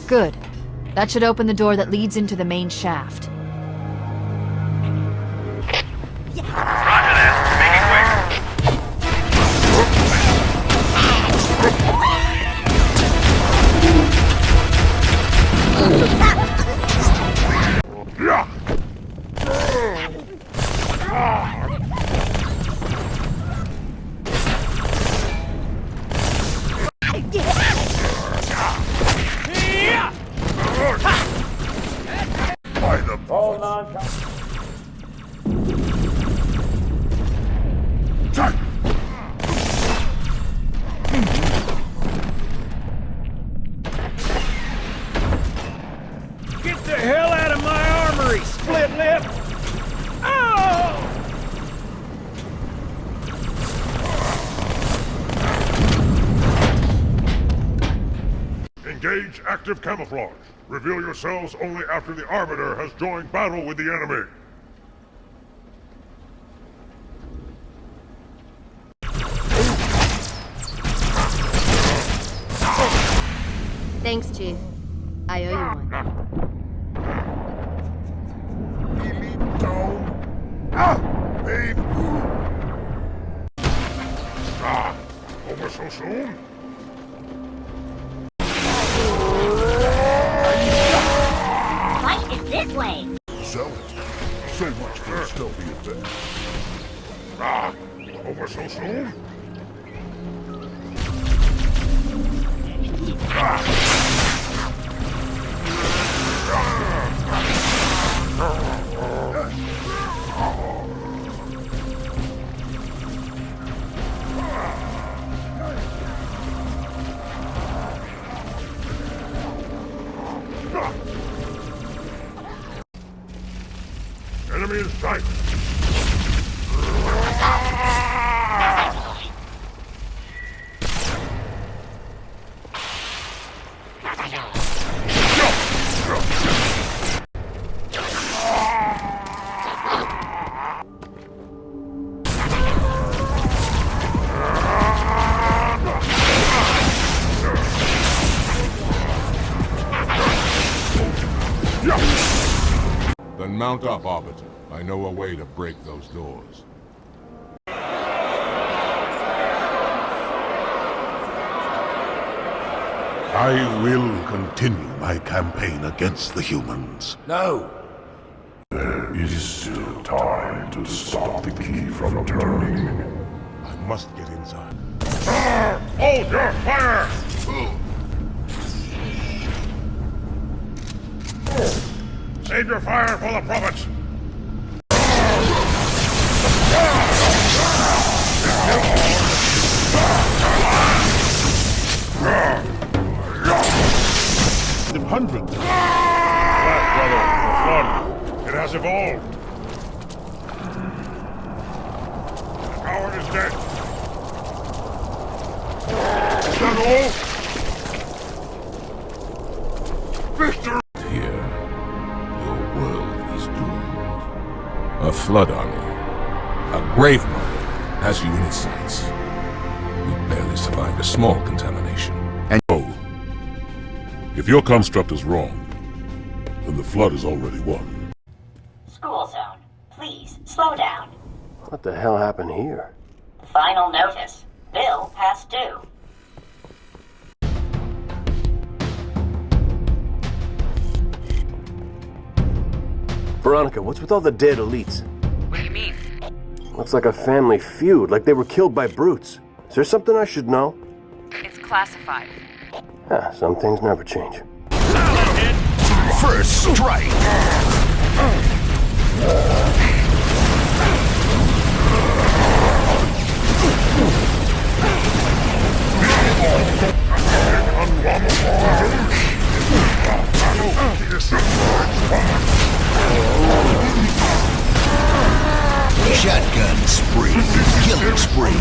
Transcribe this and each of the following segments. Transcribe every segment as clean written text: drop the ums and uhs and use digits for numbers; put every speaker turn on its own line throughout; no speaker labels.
Good. That should open the door that leads into the main shaft.
Get the hell out of my armory, split lip! Oh!
Engage active camouflage. Reveal yourselves only after the Arbiter has joined battle with the enemy.
Thanks, Chief. I owe you one.
Over so soon?
Fight is this way.
Sell it. So much for a stealthy effect. Over so soon? Enemy in sight!
Then mount up, Arbiter. I know a way to break those doors.
I will continue my campaign against the humans.
No!
There is still time to stop the key from turning.
I must get inside.
Hold your fire! Save your fire for the prophets!
Hundreds.
That, brother, the flood. It has evolved. The coward is dead. Is that all? Victor!
Here, your world is doomed. A flood army, a grave mother, has you in its sights. We barely survived a small contamination.
And
If your construct is wrong, then the flood is already won.
School zone. Please, slow down.
What the hell happened here?
Final notice. Bill past due.
Veronica, what's with all the dead elites?
What do you mean?
Looks like a family feud, like they were killed by brutes. Is there something I should know?
It's classified.
Some things never change.
first strike. Shotgun spree, killing spree.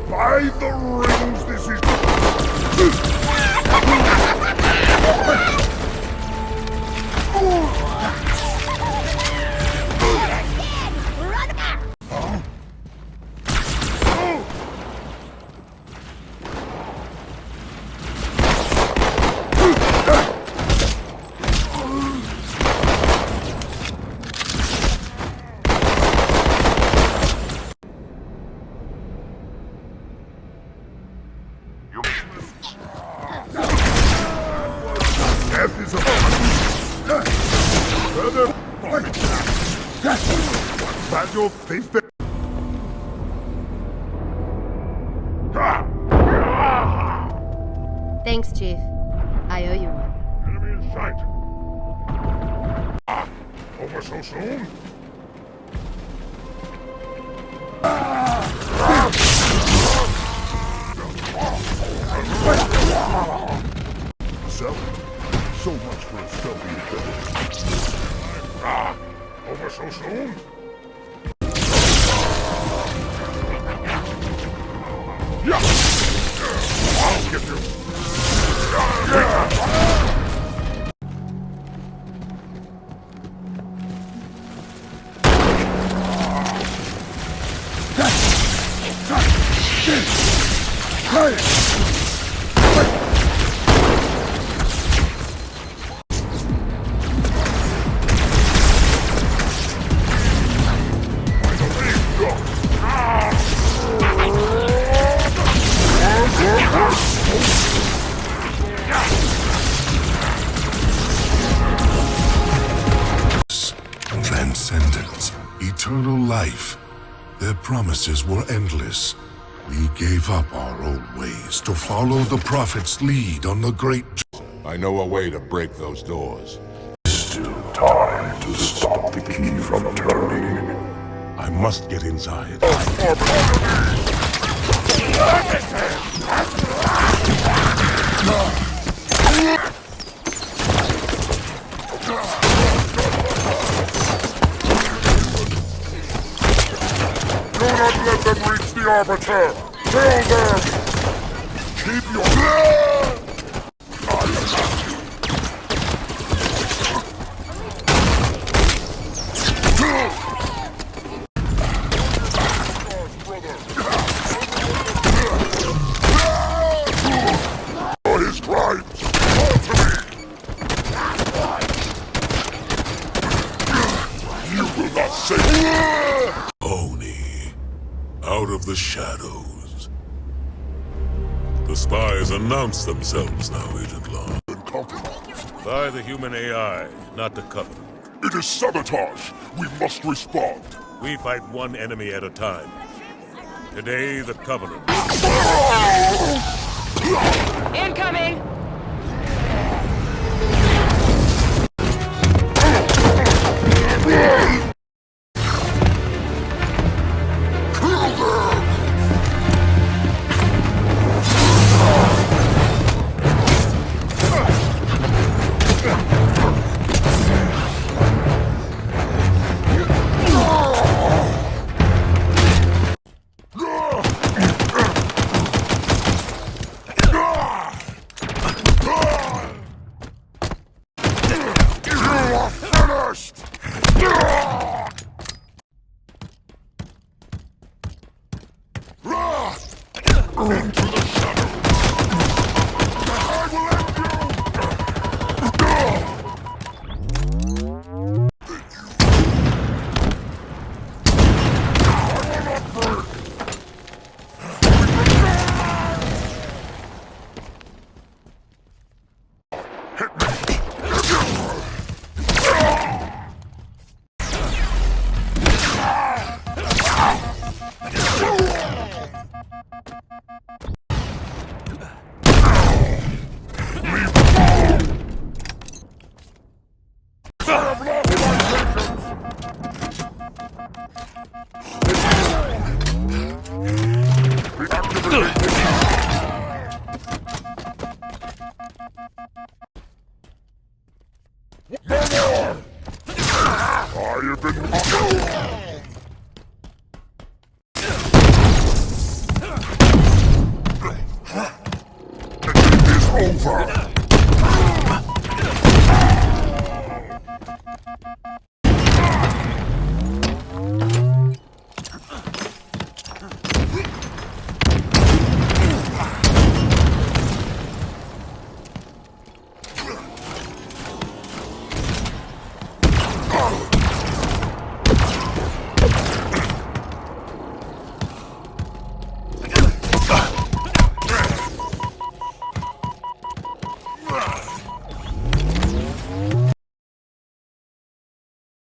By the rings, this is... Death is a... Further... Bad your face there.
Thanks, Chief. I owe you one.
Enemy in sight. Over so soon? So much for a stealthy ability. Over so soon? Yeah! I'll get you!
Transcendence, eternal life. Their promises were endless. We gave up our old ways to follow the Prophet's lead on the great...
I know a way to break those doors.
Still time to stop the key from turning.
I must get inside.
Do not let them reach the Arbiter! Kill them! Keep your... For his crimes, fall to me! You will not save me!
Oni, out of the shadows. The spies announce themselves now, Agent Long.
Compromised.
By the human AI, not the Covenant.
It is sabotage! We must respond!
We fight one enemy at a time. Today, the Covenant.
Incoming!
over!